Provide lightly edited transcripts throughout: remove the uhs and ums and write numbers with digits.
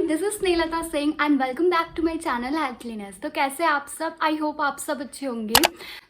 This is Snehlata Singh and welcome back to my channel Healthliness. तो कैसे आप सब? आई होप आप सब अच्छे होंगे।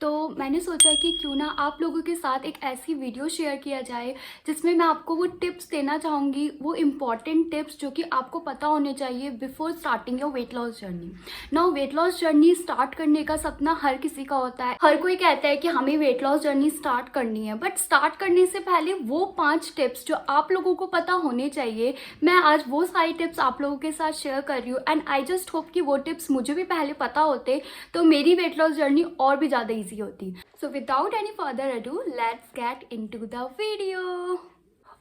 तो मैंने सोचा कि क्यों ना आप लोगों के साथ एक ऐसी वीडियो शेयर किया जाए जिसमें मैं आपको वो टिप्स देना चाहूँगी, वो इम्पॉर्टेंट टिप्स जो कि आपको पता होने चाहिए before starting your weight loss journey. Now wait loss journey start करने का सपना हर किसी का होता है, हर कोई कहता है कि हमें वेट लॉस जर्नी स्टार्ट करनी है, बट स्टार्ट करने से पहले वो 5 टिप्स जो आप लोगों को पता होने चाहिए, मैं आज वो सारी टिप्स आप लोगों के साथ शेयर कर रही हूँ। एंड आई जस्ट होप कि वो टिप्स मुझे भी पहले पता होते तो मेरी वेट लॉस जर्नी और भी ज़्यादा ईजी होती। So without any further ado, let's get into the video.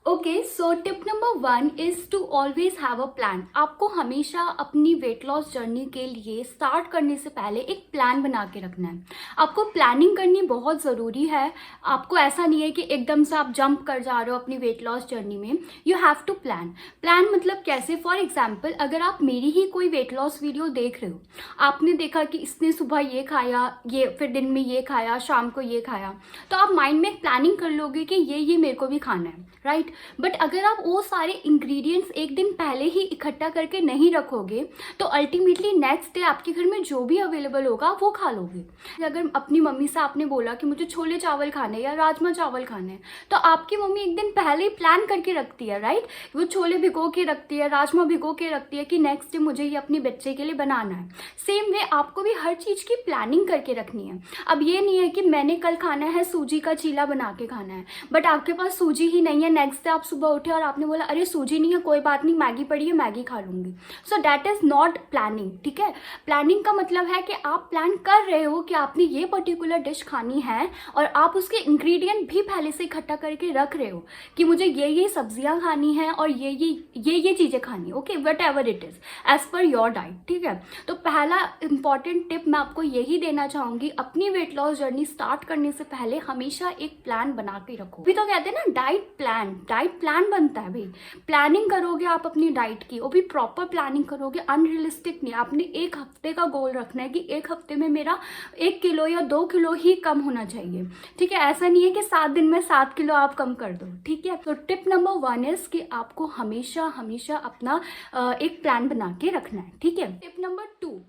Okay, so tip number 1 is to always have a plan. आपको हमेशा अपनी वेट लॉस जर्नी के लिए स्टार्ट करने से पहले एक प्लान बना के रखना है। आपको प्लानिंग करनी बहुत ज़रूरी है। आपको ऐसा नहीं है कि एकदम से आप जंप कर जा रहे हो अपनी वेट लॉस जर्नी में। You have to plan. Plan मतलब कैसे? फॉर एग्जाम्पल, अगर आप मेरी ही कोई वेट लॉस वीडियो देख रहे हो, आपने देखा कि इसने सुबह ये खाया, ये फिर दिन में ये खाया, शाम को ये खाया, तो आप माइंड में एक प्लानिंग कर लोगे कि ये मेरे को भी खाना है, राइट? बट अगर आप वो सारे इंग्रेडिएंट्स एक दिन पहले ही इकट्ठा करके नहीं रखोगे तो अल्टीमेटली नेक्स्ट डे आपके घर में जो भी अवेलेबल होगा वो खा लोगे। अगर अपनी मम्मी से आपने बोला कि मुझे छोले चावल खाने या राजमा चावल खाने हैं, तो आपकी मम्मी एक दिन पहले ही प्लान करके रखती है, राइट? वो छोले भिगो के रखती है, राजमा भिगो के रखती है कि नेक्स्ट डे मुझे ये अपने बच्चे के लिए बनाना है। सेम वे आपको भी हर चीज़ की प्लानिंग करके रखनी है। अब ये नहीं है कि मैंने कल खाना है सूजी का चीला बना के खाना है, बट आपके पास सूजी ही नहीं है। नेक्स्ट डे आप सुबह उठे और आपने बोला अरे सूजी नहीं है, कोई बात नहीं, मैगी पड़ी है, मैगी खा लूंगी। So that is not planning, ठीक है? प्लानिंग का मतलब है कि आप प्लान कर रहे हो कि आपने ये पर्टिकुलर डिश खानी है और आप उसके इंग्रेडिएंट भी पहले से इकट्ठा करके रख रहे हो कि मुझे ये सब्जियां खानी है और ये चीजें खानी है, okay, whatever it is as per your diet, ठीक है? तो पहला इंपॉर्टेंट टिप मैं आपको यही देना चाहूंगी, अपनी वेट लॉस जर्नी स्टार्ट करने से पहले हमेशा एक प्लान बना के रखो। अभी तो कहते हैं ना डाइट प्लान बनता है भाई। प्लानिंग करोगे आप अपनी डाइट की, वो भी प्रॉपर प्लानिंग करोगे, अनरियलिस्टिक नहीं। आपने एक हफ्ते का गोल रखना है कि एक हफ्ते में मेरा 1 किलो या 2 किलो ही कम होना चाहिए, ठीक है? ऐसा नहीं है कि 7 दिन में 7 किलो आप कम कर दो, ठीक है? तो टिप नंबर 1 इज कि आपको हमेशा अपना एक प्लान बना के रखना है, ठीक है? Tip number 2,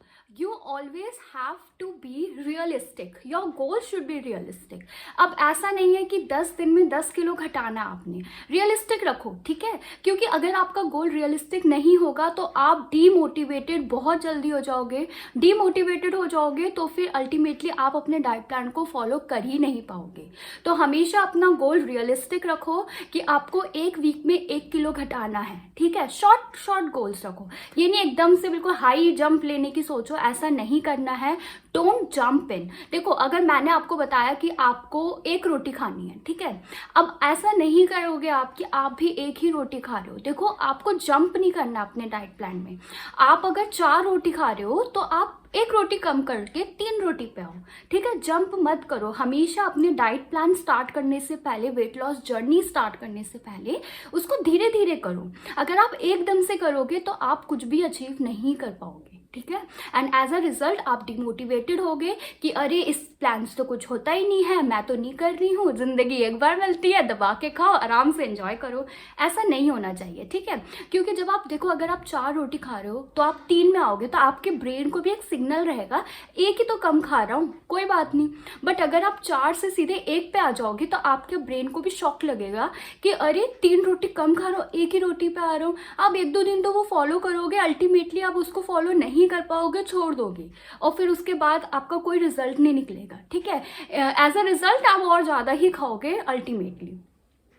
you always have to be realistic. Your goal should be realistic. अब ऐसा नहीं है कि 10 दिन में 10 किलो घटाना आपने, रियलिस्टिक रखो, ठीक है? क्योंकि अगर आपका गोल रियलिस्टिक नहीं होगा तो आप डीमोटिवेटेड बहुत जल्दी हो जाओगे। डीमोटिवेटेड हो जाओगे तो फिर अल्टीमेटली आप अपने डाइट प्लान को फॉलो कर ही नहीं पाओगे। तो हमेशा अपना गोल रियलिस्टिक रखो कि आपको एक वीक में 1 किलो घटाना है, ठीक है? शॉर्ट गोल्स रखो। ये नहीं एकदम से बिल्कुल हाई जंप लेने की सोचो, ऐसा नहीं करना है। Don't jump in. देखो, अगर मैंने आपको बताया कि आपको 1 रोटी खानी है, ठीक है? अब ऐसा नहीं करोगे आप कि आप भी 1 ही रोटी खा रहे हो। देखो, आपको जंप नहीं करना अपने डाइट प्लान में। आप अगर 4 रोटी खा रहे हो तो आप 1 रोटी कम करके 3 रोटी पे आओ, ठीक है? जंप मत करो। हमेशा अपने डाइट प्लान स्टार्ट करने से पहले, वेट लॉस जर्नी स्टार्ट करने से पहले उसको धीरे धीरे करो। अगर आप एकदम से करोगे तो आप कुछ भी अचीव नहीं कर पाओगे, ठीक है? एंड एज अ रिजल्ट आप डिमोटिवेटेड होगे कि अरे इस प्लान से तो कुछ होता ही नहीं है, मैं तो नहीं कर रही हूँ, जिंदगी एक बार मिलती है, दबा के खाओ, आराम से एंजॉय करो। ऐसा नहीं होना चाहिए, ठीक है? क्योंकि जब आप देखो, अगर आप 4 रोटी खा रहे हो तो आप 3 में आओगे तो आपके ब्रेन को भी एक सिग्नल रहेगा, 1 ही तो कम खा रहा हूँ, कोई बात नहीं। बट अगर आप 4 से सीधे 1 पे आ जाओगे तो आपके ब्रेन को भी शॉक लगेगा कि अरे 3 रोटी कम खा रहा हूँ, 1 ही रोटी पे आ रहा हूँ। आप 1-2 दिन तो वो फॉलो करोगे, अल्टीमेटली आप उसको फॉलो नहीं कर पाओगे, छोड़ दोगे और फिर उसके बाद आपका कोई रिजल्ट नहीं निकलेगा, ठीक है? एज अ रिजल्ट आप और ज्यादा ही खाओगे अल्टीमेटली।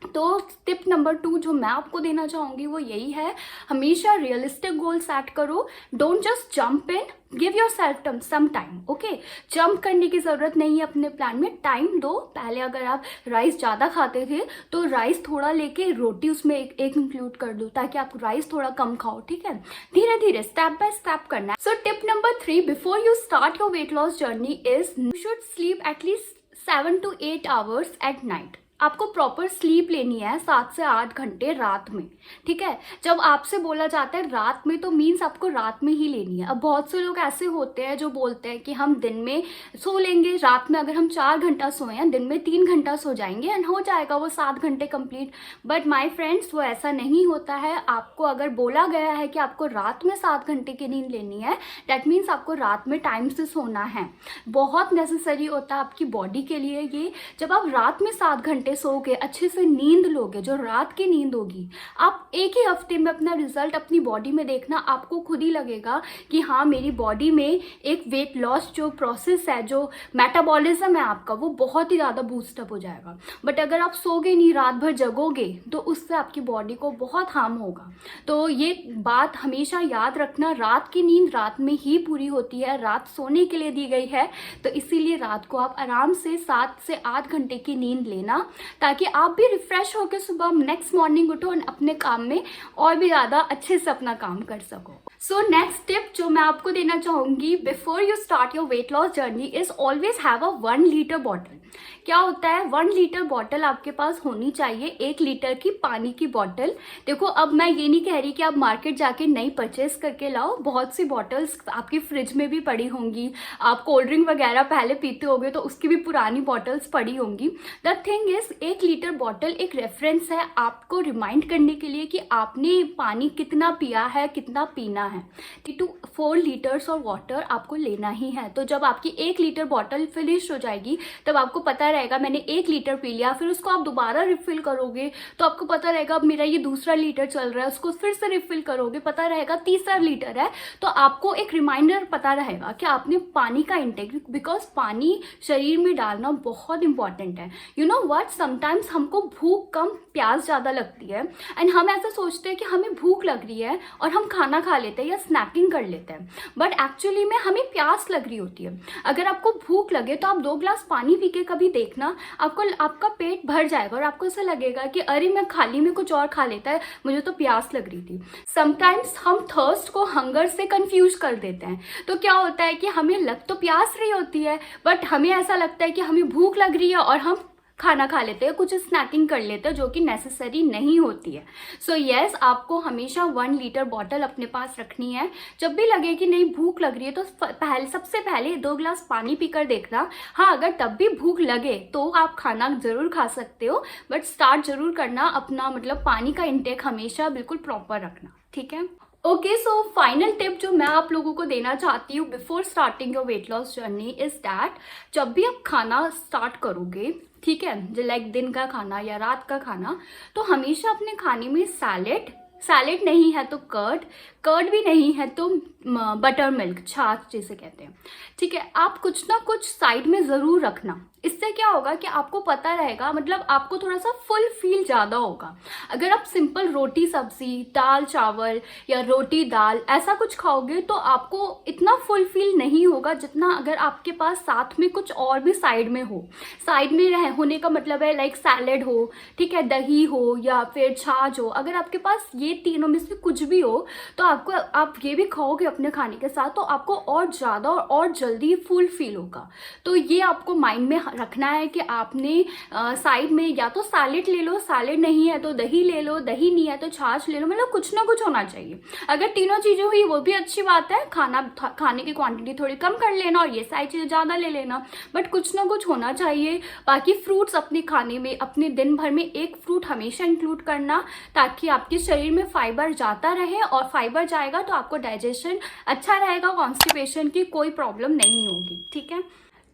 तो टिप नंबर 2 जो मैं आपको देना चाहूंगी वो यही है, हमेशा रियलिस्टिक गोल सेट करो। Don't just jump in, give yourself some time, okay? Jump करने की जरूरत नहीं है अपने प्लान में, टाइम दो। पहले अगर आप राइस ज़्यादा खाते थे तो राइस थोड़ा लेके रोटी उसमें एक इंक्लूड कर दो ताकि आप राइस थोड़ा कम खाओ, ठीक है? धीरे धीरे स्टेप बाय स्टेप करना है। सो tip number 3 before you start your weight loss journey is you should sleep at least 7 to 8 hours at night. आपको प्रॉपर स्लीप लेनी है 7 से 8 घंटे रात में, ठीक है। जब आपसे बोला जाता है रात में, तो मीन्स आपको रात में ही लेनी है। अब बहुत से लोग ऐसे होते हैं जो बोलते हैं कि हम दिन में सो लेंगे, रात में अगर हम 4 घंटा सोए हैं, दिन में 3 घंटा सो जाएंगे एंड हो जाएगा वो 7 घंटे कंप्लीट। बट माय फ्रेंड्स, वो ऐसा नहीं होता है। आपको अगर बोला गया है कि आपको रात में 7 घंटे की नींद लेनी है, दैट मीन्स आपको रात में टाइम से सोना है। बहुत नेसेसरी होता है आपकी बॉडी के लिए ये। जब आप रात में 7 घंटे सोओगे, अच्छे से नींद लोगे, जो रात की नींद होगी, आप एक ही हफ्ते में अपना रिजल्ट अपनी बॉडी में देखना, आपको खुद ही लगेगा कि हाँ, मेरी बॉडी में एक वेट लॉस जो प्रोसेस है, जो मेटाबॉलिज्म है आपका, वो बहुत ही ज़्यादा बूस्टअप हो जाएगा। बट अगर आप सोगे नहीं, रात भर जगोगे, तो उससे आपकी बॉडी को बहुत हार्म होगा। तो ये बात हमेशा याद रखना, रात की नींद रात में ही पूरी होती है, रात सोने के लिए दी गई है। तो इसीलिए रात को आप आराम से 7 से 8 घंटे की नींद लेना, ताकि आप भी रिफ्रेश होकर सुबह नेक्स्ट मॉर्निंग उठो और अपने काम में और भी ज़्यादा अच्छे से अपना काम कर सको। सो नेक्स्ट टिप जो मैं आपको देना चाहूँगी before you start your weight loss journey is always have a 1 litre bottle. क्या होता है, 1 लीटर बॉटल आपके पास होनी चाहिए, 1 लीटर की पानी की बॉटल। देखो, अब मैं ये नहीं कह रही कि आप मार्केट जाके नई परचेस करके लाओ, बहुत सी बॉटल्स आपकी फ्रिज में भी पड़ी होंगी, आप कोल्ड ड्रिंक वगैरह पहले पीते होगे तो उसकी भी पुरानी बॉटल्स पड़ी होंगी। The thing is, 1 litre bottle एक रेफरेंस है आपको रिमाइंड करने के लिए कि आपने पानी कितना पिया है, कितना पीना है। 3 to 4 लीटर्स ऑफ वाटर आपको लेना ही है। तो जब आपकी 1 लीटर बॉटल फिनिश हो जाएगी, तब आपको पता रहेगा मैंने 1 लीटर पी लिया, फिर उसको आप दोबारा रिफिल करोगे तो आपको पता रहेगा अब मेरा ये दूसरा लीटर चल रहा है, उसको फिर से रिफिल करोगे, पता रहेगा तीसरा लीटर है। तो आपको एक रिमाइंडर पता रहेगा कि आपने पानी का इंटेक, बिकॉज पानी शरीर में डालना बहुत इंपॉर्टेंट है। यू नो व्हाट, समटाइम्स हमको भूख कम प्यास ज़्यादा लगती है एंड हम ऐसा सोचते हैं कि हमें भूख लग रही है और हम खाना खा लेते हैं या स्नैकिंग कर लेते हैं, बट एक्चुअली में हमें प्यास लग रही होती है। अगर आपको भूख लगे तो आप 2 ग्लास पानी पी के कभी देखना, आपका पेट भर जाएगा और आपको ऐसा लगेगा कि अरे मैं खाली में कुछ और खा लेता है, मुझे तो प्यास लग रही थी। समटाइम्स हम थर्स्ट को हंगर से कंफ्यूज कर देते हैं। तो क्या होता है कि हमें लग तो प्यास रही होती है, बट हमें ऐसा लगता है कि हमें भूख लग रही है और हम खाना खा लेते हैं, कुछ स्नैकिंग कर लेते हैं, जो कि नेसेसरी नहीं होती है। सो यस, आपको हमेशा 1 लीटर बॉटल अपने पास रखनी है। जब भी लगे कि नहीं भूख लग रही है, तो सबसे पहले 2 ग्लास पानी पीकर देखना। हाँ, अगर तब भी भूख लगे तो आप खाना जरूर खा सकते हो, बट स्टार्ट जरूर करना अपना, मतलब पानी का इंटेक हमेशा बिल्कुल प्रॉपर रखना, ठीक है। ओके, सो फाइनल टिप जो मैं आप लोगों को देना चाहती हूँ before starting your weight loss journey is that, जब भी आप खाना स्टार्ट करोगे, ठीक है, जो लाइक दिन का खाना या रात का खाना, तो हमेशा अपने खाने में सैलेड नहीं है तो कर्ड भी नहीं है तो बटर मिल्क, छाछ जिसे कहते हैं, ठीक है, आप कुछ ना कुछ साइड में ज़रूर रखना। इससे क्या होगा कि आपको पता रहेगा, मतलब आपको थोड़ा सा फुल फील ज़्यादा होगा। अगर आप सिंपल रोटी सब्जी, दाल चावल या रोटी दाल ऐसा कुछ खाओगे तो आपको इतना फुल फील नहीं होगा जितना अगर आपके पास साथ में कुछ और भी साइड में हो। साइड में होने का मतलब है लाइक सैलेड हो, ठीक है, दही हो या फिर छाछ हो। अगर आपके पास ये तीनों में से कुछ भी हो तो आप ये भी खाओगे अपने खाने के साथ, तो आपको और ज़्यादा और जल्दी फुल फील होगा। तो ये आपको माइंड में रखना है कि आपने साइड में या तो सैलेड ले लो, सैलेड नहीं है तो दही ले लो, दही नहीं है तो छाछ ले लो, मतलब कुछ ना कुछ होना चाहिए। अगर तीनों चीज़ें हुई वो भी अच्छी बात है, खाने की क्वांटिटी थोड़ी कम कर लेना और ये सारी चीज़ें ज़्यादा ले लेना, बट कुछ ना कुछ होना चाहिए। बाकी फ्रूट्स अपने खाने में, अपने दिन भर में 1 फ्रूट हमेशा इंक्लूड करना, ताकि आपके शरीर में फाइबर जाता रहे, और फाइबर जाएगा तो आपको डाइजेशन अच्छा रहेगा, कॉन्स्टिपेशन की कोई प्रॉब्लम नहीं होगी, ठीक है।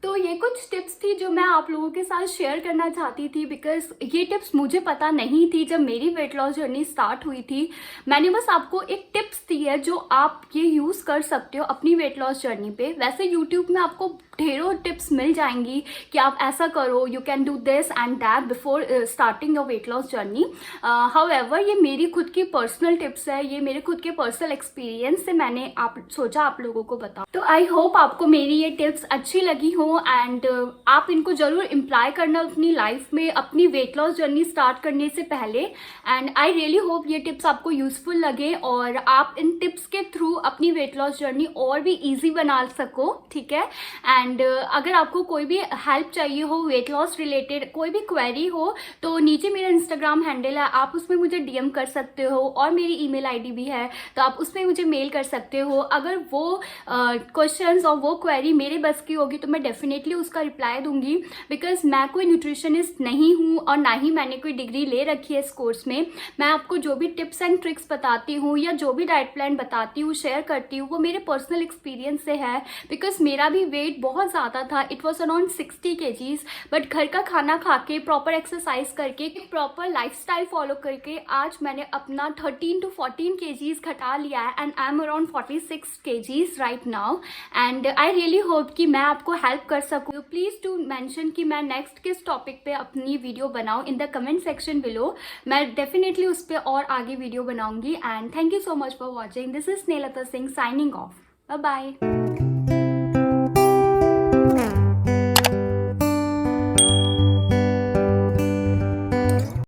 तो ये कुछ टिप्स थी जो मैं आप लोगों के साथ शेयर करना चाहती थी, बिकॉज ये टिप्स मुझे पता नहीं थी जब मेरी वेट लॉस जर्नी स्टार्ट हुई थी। मैंने बस आपको एक टिप्स दी है जो आप ये यूज़ कर सकते हो अपनी वेट लॉस जर्नी पे। वैसे यूट्यूब में आपको ढेरों टिप्स मिल जाएंगी कि आप ऐसा करो, you can do this and that before starting your weight loss journey. However ये मेरी खुद की पर्सनल टिप्स है, ये मेरे खुद के पर्सनल एक्सपीरियंस से मैंने सोचा आप लोगों को बताऊं। तो आई होप आपको मेरी ये टिप्स अच्छी लगी हो एंड आप इनको जरूर इम्प्लाई करना अपनी लाइफ में, अपनी वेट लॉस जर्नी स्टार्ट करने से पहले। एंड आई रियली होप ये टिप्स आपको यूजफुल लगे और आप इन टिप्स के थ्रू अपनी वेट लॉस जर्नी और भी ईजी बना सको, ठीक है। एंड एंड अगर आपको कोई भी हेल्प चाहिए हो वेट लॉस रिलेटेड, कोई भी क्वेरी हो, तो नीचे मेरा इंस्टाग्राम हैंडल है, आप उसमें मुझे डीएम कर सकते हो और मेरी ईमेल आईडी भी है, तो आप उसमें मुझे मेल कर सकते हो। अगर वो क्वेश्चंस और वो क्वेरी मेरे बस की होगी तो मैं डेफिनेटली उसका रिप्लाई दूंगी, बिकॉज मैं कोई न्यूट्रिशनिस्ट नहीं हूँ और ना ही मैंने कोई डिग्री ले रखी है इस कोर्स में। मैं आपको जो भी टिप्स एंड ट्रिक्स बताती हूँ या जो भी डाइट प्लान बताती हूँ, शेयर करती हूँ, वो मेरे पर्सनल एक्सपीरियंस से है। बिकॉज मेरा भी वेट बहुत ज़्यादा था, it was around 60 kgs, but घर का खाना खा के, प्रॉपर एक्सरसाइज करके, प्रॉपर लाइफस्टाइल फॉलो करके आज मैंने अपना 13 to 14 kgs घटा लिया है and I am around 46 kgs right now. And I really hope कि मैं आपको हेल्प कर सकूँ। प्लीज़ टू मेंशन कि मैं नेक्स्ट किस टॉपिक पे अपनी वीडियो बनाऊँ in the comment section below. मैं डेफिनेटली उस पर और आगे वीडियो बनाऊंगी। And thank you so much for watching. This is Snehlata Singh signing off. Bye bye.